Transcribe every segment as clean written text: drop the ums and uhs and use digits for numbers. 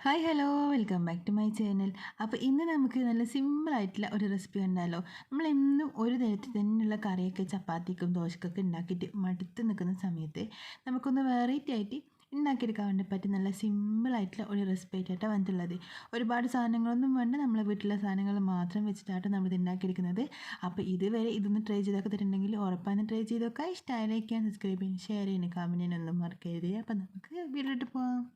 Hi hello welcome back to my channel. അപ്പോൾ ഇന്ന് നമുക്ക് നല്ല സിമ്പിളായിട്ടുള്ള ഒരു റെസിപ്പി ഉണ്ടല്ലോ. നമ്മളെന്നും ഒരു തരത്തിൽ തന്നെയുള്ള കറിയൊക്കെ ചപ്പാത്തിക്കും ദോശക്കൊക്കെ ഉണ്ടാക്കിയിട്ട് മടുത്ത് നിൽക്കുന്ന സമയത്ത് നമുക്കൊന്ന് വെറൈറ്റി ആയിട്ട് ഉണ്ടാക്കിയെടുക്കാൻ വേണ്ടി പറ്റി നല്ല സിമ്പിളായിട്ടുള്ള ഒരു റെസിപ്പി ആയിട്ടാണ് വന്നിട്ടുള്ളത്. ഒരുപാട് സാധനങ്ങളൊന്നും വേണ്ട, നമ്മളെ വീട്ടിലെ സാധനങ്ങൾ മാത്രം വെച്ചിട്ടാണ് നമ്മളിത് ഉണ്ടാക്കിയെടുക്കുന്നത്. അപ്പോൾ ഇതുവരെ ഇതൊന്ന് ട്രൈ ചെയ്തൊക്കെ തരുന്നുണ്ടെങ്കിൽ ഉറപ്പാന്ന് ട്രൈ ചെയ്തൊക്കെ ഇഷ്ടമായി ലൈക്ക് ചെയ്യാൻ, സബ്സ്ക്രൈബ് ചെയ്യാൻ, ഷെയർ ചെയ്യാൻ, കമൻറ്റ് ചെയ്യാനൊന്നും മറക്കരുത്. അപ്പോൾ നമുക്ക് വീട്ടിലോട്ട് പോകാം.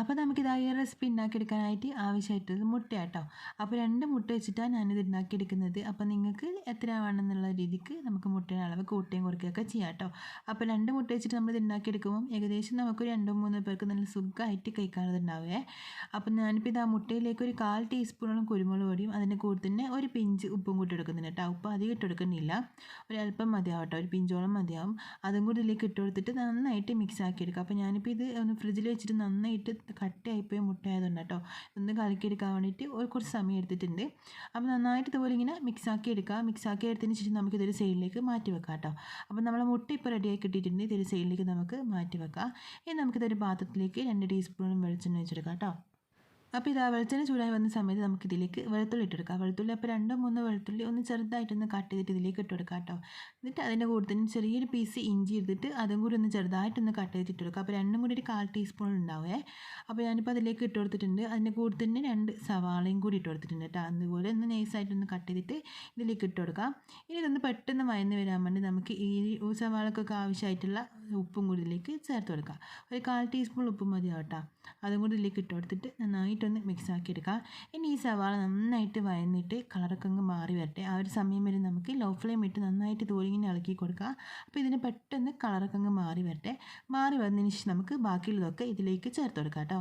അപ്പോൾ നമുക്കിതായി റെസിപ്പി ഉണ്ടാക്കിയെടുക്കാനായിട്ട് ആവശ്യമായിട്ടുള്ളത് മുട്ട കേട്ടോ. അപ്പോൾ 2 മുട്ട വെച്ചിട്ടാണ് ഞാനിത് ഉണ്ടാക്കിയെടുക്കുന്നത്. അപ്പോൾ നിങ്ങൾക്ക് എത്ര വേണമെന്നുള്ള രീതിക്ക് നമുക്ക് മുട്ടയുടെ അളവ് കൂട്ടുകയും കുറയ്ക്കുകയൊക്കെ ചെയ്യാം കേട്ടോ. അപ്പോൾ 2 മുട്ട വെച്ചിട്ട് നമ്മളിത് ഉണ്ടാക്കിയെടുക്കുമ്പോൾ ഏകദേശം നമുക്ക് 2-3 പേർക്ക് നല്ല സുഖമായിട്ട് കഴിക്കാനുള്ളത് ഉണ്ടാവുകയെ. അപ്പോൾ ഞാനിപ്പോൾ ഇത് ആ മുട്ടയിലേക്ക് ഒരു 1/4 ടീസ്പൂണോളം കുരുമുളക് പൊടിയും അതിൻ്റെ കൂടെ തന്നെ ഒരു പിഞ്ച് ഉപ്പും കൂട്ടി എടുക്കുന്നുണ്ട് കേട്ടോ. ഉപ്പ് അധികം ഇട്ട് കൊടുക്കുന്നില്ല, ഒരല്പം മതിയാവും കേട്ടോ, ഒരു പിഞ്ചോളം മതിയാവും. അതും കൂടി ഇതിലേക്ക് ഇട്ട് കൊടുത്തിട്ട് നന്നായിട്ട് മിക്സ് ആക്കി എടുക്കുക. അപ്പോൾ ഞാനിപ്പോൾ ഇത് ഒന്ന് ഫ്രിഡ്ജിൽ വെച്ചിട്ട് നന്നായിട്ട് കട്ടിയായിപ്പോയി മുട്ടയായതുകൊണ്ട് കേട്ടോ, ഒന്ന് കലക്കിയെടുക്കാൻ വേണ്ടിയിട്ട് കുറച്ച് സമയം എടുത്തിട്ടുണ്ട്. അപ്പോൾ നന്നായിട്ട് ഇതുപോലെ ഇങ്ങനെ മിക്സാക്കി എടുക്കുക. മിക്സാക്കി എടുത്തതിന് ശേഷം നമുക്കിതൊരു സൈഡിലേക്ക് മാറ്റി വെക്കാം കേട്ടോ. അപ്പോൾ നമ്മളെ മുട്ട ഇപ്പോൾ റെഡിയായി കിട്ടിയിട്ടുണ്ട്. ഇതൊരു സൈഡിലേക്ക് നമുക്ക് മാറ്റി വെക്കാം. ഇനി നമുക്കിതൊരു പാത്രത്തിലേക്ക് 2 ടീസ്പൂണും വെളിച്ചെണ്ണ വെച്ചെടുക്കാം കേട്ടോ. അപ്പോൾ ഇതാ വെളിച്ചെണ്ണ ചൂടായി വന്ന സമയത്ത് നമുക്കിതിലേക്ക് വെളുത്തുള്ളി ഇട്ടെടുക്കാം. വെളുത്തുള്ളി അപ്പോൾ 2-3 വെളുത്തുള്ളി ഒന്ന് ചെറുതായിട്ടൊന്ന് കട്ട് ചെയ്തിട്ട് ഇതിലേക്ക് ഇട്ട് കൊടുക്കാം കേട്ടോ. എന്നിട്ട് അതിൻ്റെ കൂടെ തന്നെ ചെറിയൊരു പീസ് ഇഞ്ചി എടുത്തിട്ട് അതും കൂടി ഒന്ന് ചെറുതായിട്ടൊന്ന് കട്ട് ചെയ്തിട്ട് ഇട്ട് കൊടുക്കുക. അപ്പോൾ രണ്ടും കൂടി ഒരു 1/4 ടീസ്പൂൺ ഉണ്ടാവേ. അപ്പോൾ ഞാനിപ്പോൾ അതിലേക്ക് ഇട്ട് കൊടുത്തിട്ടുണ്ട്. അതിൻ്റെ കൂടെ തന്നെ 2 സവാളയും കൂടി ഇട്ട് കൊടുത്തിട്ടുണ്ട് കേട്ടോ. അതുപോലെ ഒന്ന് നൈസായിട്ടൊന്ന് കട്ട് ചെയ്തിട്ട് ഇതിലേക്ക് ഇട്ട് കൊടുക്കാം. ഇനി ഇതൊന്ന് പെട്ടെന്ന് വഴന്ന് വരാൻ വേണ്ടി നമുക്ക് ഈ സവാളക്കൊക്കെ ആവശ്യമായിട്ടുള്ള ഉപ്പും കൂടി ഇതിലേക്ക് ചേർത്ത് കൊടുക്കാം. ഒരു 1/4 ടീസ്പൂൺ ഉപ്പ് മതിയാവും കേട്ടോ. അതും കൂടി ഇതിലേക്ക് ഇട്ട് കൊടുത്തിട്ട് നന്നായിട്ടൊന്ന് മിക്സ് ആക്കി എടുക്കാം. ഇനി ഈ സവാള നന്നായിട്ട് വഴന്നിട്ട് കളറൊക്കെ അങ്ങ് മാറി വരട്ടെ. ആ ഒരു സമയം വരെ നമുക്ക് ലോ ഫ്ലെയിം ഇട്ട് നന്നായിട്ട് ഇതുപോലെ ഇളക്കി കൊടുക്കാം. അപ്പോൾ ഇതിന് പെട്ടെന്ന് കളറൊക്കെ അങ്ങ് മാറി വരട്ടെ. മാറി വന്നതിന് ശേഷം നമുക്ക് ബാക്കിയുള്ളതൊക്കെ ഇതിലേക്ക് ചേർത്ത് കൊടുക്കാം കേട്ടോ.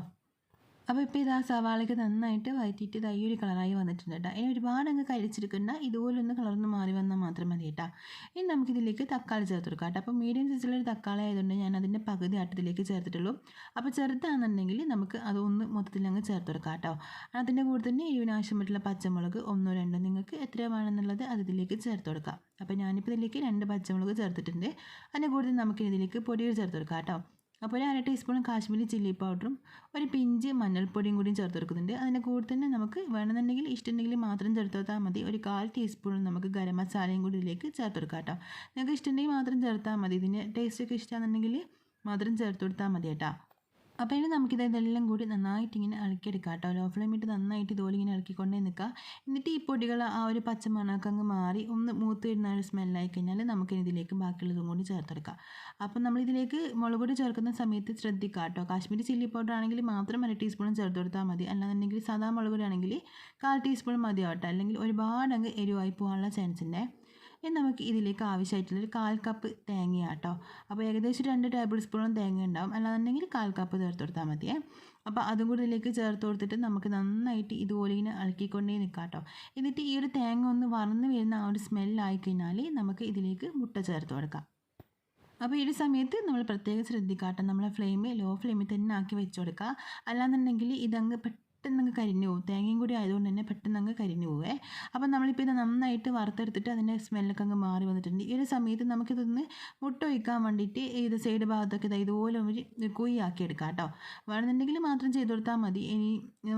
അപ്പോൾ ഇപ്പോൾ ഇതാ സവാളയ്ക്ക് നന്നായിട്ട് വഴറ്റിയിട്ട് ഇതാ ഈ ഒരു കളറായി വന്നിട്ടുണ്ട് കേട്ടോ. ഇനി ഒരുപാട് അങ്ങ് കരിച്ചെടുക്കണ്ട, ഇതുപോലൊന്ന് കളർന്ന് മാറി വന്നാൽ മാത്രം മതി കേട്ടോ. ഇനി നമുക്കിതിലേക്ക് തക്കാളി ചേർത്ത് കൊടുക്കാം കേട്ടോ. അപ്പോൾ മീഡിയം സൈസിലൊരു തക്കാളി ആയതുകൊണ്ട് ഞാൻ അതിൻ്റെ പകുതി ആട്ടത്തിലേക്ക് ചേർത്തിട്ടുള്ളൂ. അപ്പോൾ ചെറുതാണെന്നുണ്ടെങ്കിൽ നമുക്ക് അതൊന്ന് മൊത്തത്തിൽ അങ്ങ് ചേർത്ത് കൊടുക്കാം കേട്ടോ. അതിൻ്റെ കൂടെ തന്നെ എരിവിന് ആവശ്യമായിട്ടുള്ള പച്ചമുളക് 1-2 നിങ്ങൾക്ക് എത്ര വേണമെന്നുള്ളത് അത് ഇതിലേക്ക് ചേർത്ത് കൊടുക്കാം. അപ്പോൾ ഞാനിപ്പോൾ ഇതിലേക്ക് 2 പച്ചമുളക് ചേർത്തിട്ടുണ്ട്. അതിൻ്റെ കൂടെ നമുക്ക് ഇതിലേക്ക് പൊടികൾ ചേർത്ത് കൊടുക്കാം കേട്ടോ. അപ്പോൾ ഒരു 1/2 ടീസ്പൂൺ കാശ്മീരി ചില്ലി പൗഡറും ഒരു പിഞ്ച് മഞ്ഞൾപ്പൊടിയും കൂടിയും ചേർത്ത് കൊടുക്കുന്നുണ്ട്. അതിൻ്റെ കൂടെ തന്നെ നമുക്ക് വേണമെന്നുണ്ടെങ്കിൽ ഇഷ്ടമുണ്ടെങ്കിൽ മാത്രം ചേർത്ത് കൊടുത്താൽ മതി. ഒരു 1/4 ടീസ്പൂൺ നമുക്ക് ഗരം മസാലയും കൂടി ഇതിലേക്ക് ചേർത്ത് കൊടുക്കാം കേട്ടോ. നിങ്ങൾക്ക് ഇഷ്ടമുണ്ടെങ്കിൽ മാത്രം ചേർത്താൽ മതി. ഇതിൻ്റെ ടേസ്റ്റൊക്കെ ഇഷ്ടമാണെന്നുണ്ടെങ്കിൽ മാത്രം ചേർത്ത് കൊടുത്താൽ മതി കേട്ടോ. അപ്പോൾ ഇനി നമുക്കിതെല്ലാം കൂടി നന്നായിട്ട് ഇങ്ങനെ ഇളക്കിയെടുക്കാം കേട്ടോ. ലോ ഫ്ലെയിമിട്ട് നന്നായിട്ട് ഇതുപോലെ ഇങ്ങനെ ഇളക്കിക്കൊണ്ടേ നിൽക്കുക. എന്നിട്ട് ഈ പൊടികൾ ആ ഒരു പച്ചമണമൊക്കെ അങ്ങ് മാറി ഒന്ന് മൂത്ത് വരുന്ന ഒരു സ്മെല്ലായി കഴിഞ്ഞാൽ നമുക്കിനി ഇതിലേക്ക് ബാക്കിയുള്ളതും കൂടി ചേർത്തെടുക്കാം. അപ്പം നമ്മളിതിലേക്ക് മുളക് പൊടി ചേർക്കുന്ന സമയത്ത് ശ്രദ്ധിക്കുക കേട്ടോ. കാശ്മീരി ചില്ലി പൗഡർ ആണെങ്കിൽ മാത്രം 1 ടീസ്പൂൺ ചേർത്ത് കൊടുത്താൽ മതി. അല്ലാന്നുണ്ടെങ്കിൽ സാധാ മുളക് പൊടി ആണെങ്കിൽ 1/4 ടീസ്പൂൺ മതിയാവട്ടെ. അല്ലെങ്കിൽ ഒരുപാട് അങ്ങ് എരിവായി പോകാനുള്ള ചാൻസ് ഉണ്ട്. ഇനി നമുക്ക് ഇതിലേക്ക് ആവശ്യമായിട്ടുള്ളൊരു 1/4 കപ്പ് തേങ്ങ കേട്ടോ. അപ്പോൾ ഏകദേശം 2 ടേബിൾ സ്പൂണും തേങ്ങ ഉണ്ടാവും. അല്ലാന്നുണ്ടെങ്കിൽ 1/4 കപ്പ് ചേർത്ത് കൊടുത്താൽ മതിയേ. അപ്പോൾ അതും കൂടി ഇതിലേക്ക് ചേർത്ത് കൊടുത്തിട്ട് നമുക്ക് നന്നായിട്ട് ഇതുപോലെ ഇങ്ങനെ ഇളക്കിക്കൊണ്ടേ നിൽക്കാം കേട്ടോ. എന്നിട്ട് ഈ ഒരു തേങ്ങ ഒന്ന് വറന്ന് വരുന്ന ആ ഒരു സ്മെല്ലായി കഴിഞ്ഞാൽ നമുക്ക് ഇതിലേക്ക് മുട്ട ചേർത്ത് കൊടുക്കാം. അപ്പോൾ ഈ ഒരു സമയത്ത് നമ്മൾ പ്രത്യേകം ശ്രദ്ധിക്കാട്ടോ. നമ്മളെ ഫ്ലെയിം ലോ ഫ്ലെയിമിൽ തന്നെ ആക്കി വെച്ച് കൊടുക്കുക. അല്ലാന്നുണ്ടെങ്കിൽ ഇതങ്ങ് പെട്ടെന്ന് കരിഞ്ഞു പോകും. തേങ്ങയും കൂടി ആയതുകൊണ്ട് തന്നെ പെട്ടെന്ന് അങ്ങ് കരിഞ്ഞു പോവേ. അപ്പോൾ നമ്മളിപ്പോൾ ഇത് നന്നായിട്ട് വറുത്തെടുത്തിട്ട് അതിൻ്റെ സ്മെല്ലൊക്കെ അങ്ങ് മാറി വന്നിട്ടുണ്ട്. ഈ ഒരു സമയത്ത് നമുക്കിതൊന്ന് മുട്ട ഒഴിക്കാൻ വേണ്ടിയിട്ട് ഇത് സൈഡ് ഭാഗത്തൊക്കെ ഇതുപോലെ ഒരു കുഴിയാക്കി എടുക്കാം കേട്ടോ. വേണമെന്നുണ്ടെങ്കിൽ മാത്രം ചെയ്ത് കൊടുത്താൽ മതി. ഇനി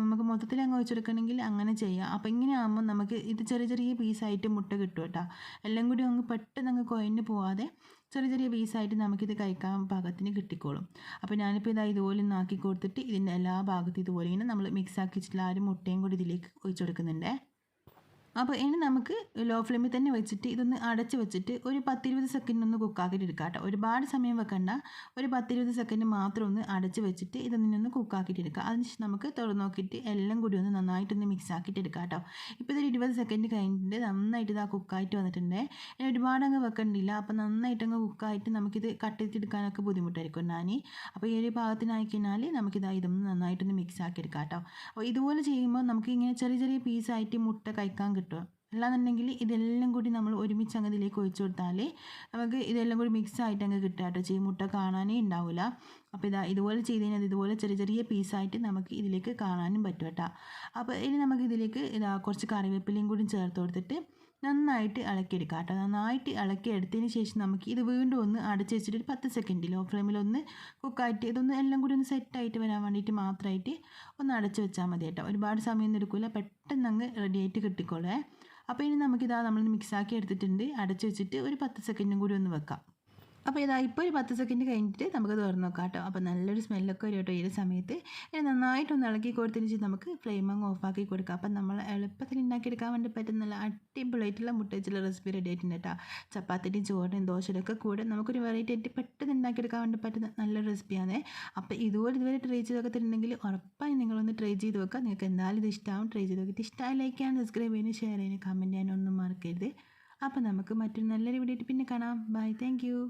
നമുക്ക് മൊത്തത്തിൽ അങ്ങ് ഒഴിച്ചെടുക്കണമെങ്കിൽ അങ്ങനെ ചെയ്യാം. അപ്പോൾ ഇങ്ങനെ ആകുമ്പോൾ നമുക്ക് ഇത് ചെറിയ ചെറിയ പീസായിട്ട് മുട്ട കിട്ടും കേട്ടോ. എല്ലാം കൂടി അങ്ങ് പെട്ടെന്ന് അങ്ങ് കുഴഞ്ഞു പോവാതെ ചെറിയ ചെറിയ പീസായിട്ട് നമുക്കിത് കഴിക്കാൻ പാകത്തിന് കിട്ടിക്കോളും. അപ്പോൾ ഞാനിപ്പോൾ ഇതുപോലെ ഒന്ന് ആക്കി കൊടുത്തിട്ട് ഇതിൻ്റെ എല്ലാ ഭാഗത്തും ഇതുപോലെ ഇങ്ങനെ നമ്മൾ മിക്സ് ആക്കി വെച്ചിട്ടുള്ള ആ ഒരു മുട്ടയും കൂടി ഇതിലേക്ക് ഒഴിച്ചു കൊടുക്കുന്നുണ്ട്. അപ്പോൾ ഇനി നമുക്ക് ലോ ഫ്ലെയിമിൽ തന്നെ വെച്ചിട്ട് ഇതൊന്ന് അടച്ച് വെച്ചിട്ട് ഒരു 10-20 സെക്കൻഡ് ഒന്ന് കുക്കാക്കിയിട്ട് എടുക്കാം കേട്ടോ. ഒരുപാട് സമയം വെക്കണ്ട, ഒരു 10-20 സെക്കൻഡ് മാത്രം ഒന്ന് അടച്ച് വെച്ചിട്ട് ഇതൊന്ന് കുക്കാക്കിയിട്ട് എടുക്കുക. അതിനുശേഷം നമുക്ക് തുറന്ന് നോക്കിയിട്ട് എല്ലാം കൂടി ഒന്ന് നന്നായിട്ടൊന്ന് മിക്സ് ആക്കിയിട്ട് എടുക്കാം കേട്ടോ. ഇപ്പോൾ ഇതൊരു 20 സെക്കൻഡ് കഴിഞ്ഞിട്ട് നന്നായിട്ട് ഇതാ കുക്കായിട്ട് വന്നിട്ടുണ്ട്. ഇനി ഒരുപാട് അങ്ങ് വെക്കണ്ടില്ല. അപ്പോൾ നന്നായിട്ട് അങ്ങ് കുക്കായിട്ട് നമുക്കിത് കട്ട് ചെയ്തെടുക്കാനൊക്കെ ബുദ്ധിമുട്ടായിരിക്കും ഞാൻ. അപ്പോൾ ഈ ഒരു ഭാഗത്തിനായി കഴിഞ്ഞാൽ ഇതൊന്ന് നന്നായിട്ടൊന്ന് മിക്സ് ആക്കി എടുക്കാം കേട്ടോ. അപ്പോൾ ഇതുപോലെ ചെയ്യുമ്പോൾ നമുക്ക് ഇങ്ങനെ ചെറിയ ചെറിയ പീസായിട്ട് മുട്ട കഴിക്കാൻ കിട്ടും. അല്ലാന്നുണ്ടെങ്കിൽ ഇതെല്ലാം കൂടി നമ്മൾ ഒരുമിച്ച് അങ്ങ് ഇതിലേക്ക് ഒഴിച്ചു കൊടുത്താൽ നമുക്ക് ഇതെല്ലാം കൂടി മിക്സ് ആയിട്ട് അങ്ങ് കിട്ടുക കേട്ടോ. മുട്ട കാണാനേ ഉണ്ടാവില്ല. അപ്പോൾ ഇതുപോലെ ചെയ്ത് കഴിഞ്ഞാൽ ഇതുപോലെ ചെറിയ ചെറിയ പീസായിട്ട് നമുക്ക് ഇതിലേക്ക് കാണാനും പറ്റും കേട്ടോ. അപ്പോൾ ഇനി നമുക്ക് ഇതിലേക്ക് കുറച്ച് കറിവേപ്പിലയും കൂടി ചേർത്ത് കൊടുത്തിട്ട് നന്നായിട്ട് ഇളക്കിയെടുക്കുക കേട്ടോ. നന്നായിട്ട് ഇളക്കിയെടുത്തതിന് ശേഷം നമുക്ക് ഇത് വീണ്ടും ഒന്ന് അടച്ച് വെച്ചിട്ട് ഒരു 10 സെക്കൻഡ് ലോ ഫ്ലെയിമിലൊന്ന് കുക്കായിട്ട് ഇതൊന്ന് എല്ലാം കൂടി ഒന്ന് സെറ്റായിട്ട് വരാൻ വേണ്ടിയിട്ട് മാത്രമായിട്ട് ഒന്ന് അടച്ച് വെച്ചാൽ മതി കേട്ടോ. ഒരുപാട് സമയമൊന്നും എടുക്കില്ല, പെട്ടെന്ന് അങ്ങ് റെഡി ആയിട്ട് കിട്ടിക്കോളേ. അപ്പോൾ ഇനി നമുക്കിതാ നമ്മളൊന്ന് മിക്സാക്കി എടുത്തിട്ടുണ്ട്. അടച്ച് വെച്ചിട്ട് ഒരു 10 സെക്കൻഡും കൂടി ഒന്ന് വെക്കാം. അപ്പോൾ ഇതാ ഇപ്പോൾ ഒരു 10 സെക്കൻഡ് കഴിഞ്ഞിട്ട് നമുക്ക് തുറന്ന് നോക്കാം കേട്ടോ. അപ്പോൾ നല്ലൊരു സ്മെല്ലൊക്കെ വരും കേട്ടോ ഈ ഒരു സമയത്ത്. ഇനി നന്നായിട്ടൊന്ന് ഇളക്കി കൊടുത്തതിന് ശേഷം നമുക്ക് ഫ്ലെയിം അങ്ങ് ഓഫാക്കി കൊടുക്കാം. അപ്പം നമ്മൾ എളുപ്പത്തിൽ ഉണ്ടാക്കിയെടുക്കാൻ വേണ്ടി പറ്റുന്ന നല്ല അടിപൊളിയായിട്ടുള്ള മുട്ട വെച്ചുള്ള റെസിപ്പി റെഡി ആയിട്ടുണ്ട് കേട്ടോ. ചപ്പാത്തിൻ്റെയും ചോറിൻ്റെയും ദോശയുടെയൊക്കെ കൂടെ നമുക്കൊരു വെറൈറ്റി ആയിട്ട് പെട്ടെന്ന് ഉണ്ടാക്കിയെടുക്കാൻ വേണ്ടി പറ്റുന്ന നല്ലൊരു റെസിപ്പിയാണ്. അപ്പോൾ ഇതുവരെ ട്രൈ ചെയ്ത് നോക്കത്തിട്ടുണ്ടെങ്കിൽ ഉറപ്പായും നിങ്ങളൊന്ന് ട്രൈ ചെയ്ത് നോക്കുക. നിങ്ങൾക്ക് എന്തായാലും ഇത് ഇഷ്ടമാവും. ട്രൈ ചെയ്ത് നോക്കിയിട്ട് ഇഷ്ടമായി ലൈക്ക് ചെയ്യാൻ, സബ്സ്ക്രൈബ് ചെയ്യാനും ഷെയർ ചെയ്യാനും കമൻറ്റ് ചെയ്യാനൊന്നും മറക്കരുത്. അപ്പോൾ നമുക്ക് മറ്റൊരു നല്ലൊരു വീഡിയോ ആയിട്ട് പിന്നെ കാണാം. Bye, thank U.